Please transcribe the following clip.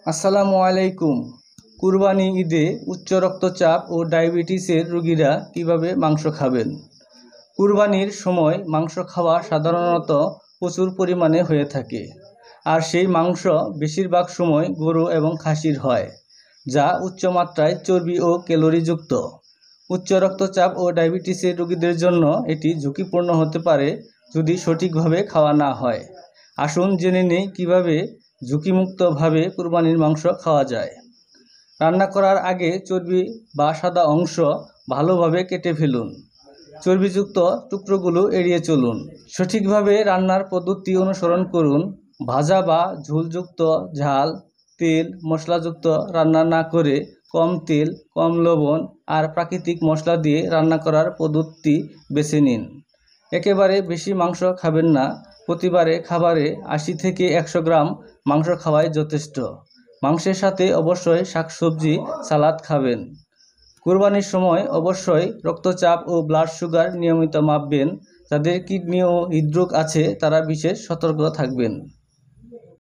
আসসালামু আলাইকুম। কুরবানি ঈদে উচ্চ রক্তচাপ ও ডায়াবেটিসের রোগীরা কিভাবে মাংস খাবেন? কুরবানির সময় মাংস খাওয়া সাধারণত প্রচুর পরিমাণে হয়ে থাকে, আর সেই মাংস বেশিরভাগ সময় গরু এবং খাসির হয়, যা উচ্চ মাত্রায় চর্বি ও ক্যালোরিযুক্ত। উচ্চ রক্তচাপ ও ডায়াবেটিসের রোগীদের জন্য এটি ঝুঁকিপূর্ণ হতে পারে যদি সঠিকভাবে খাওয়া না হয়। আসুন জেনে নেই কিভাবে ঝুঁকিমুক্তভাবে কুরবানির মাংস খাওয়া যায়। রান্না করার আগে চর্বি বা সাদা অংশ ভালোভাবে কেটে ফেলুন। চর্বিযুক্ত টুকরোগুলো এড়িয়ে চলুন। সঠিকভাবে রান্নার পদ্ধতি অনুসরণ করুন। ভাজা বা ঝোলযুক্ত, ঝাল, তেল, মশলাযুক্ত রান্না না করে কম তেল, কম লবণ আর প্রাকৃতিক মশলা দিয়ে রান্না করার পদ্ধতি বেছে নিন। একেবারে বেশি মাংস খাবেন না। প্রতিবারে খাবারে 80 থেকে 100 গ্রাম মাংস খাওয়াই যথেষ্ট। মাংসের সাথে অবশ্যই শাকসবজি, সালাদ খাবেন। কুরবানির সময় অবশ্যই রক্তচাপ ও ব্লাড সুগার নিয়মিত মাপবেন। যাদের কিডনি ও হৃদরোগ আছে তারা বিশেষ সতর্ক থাকবেন।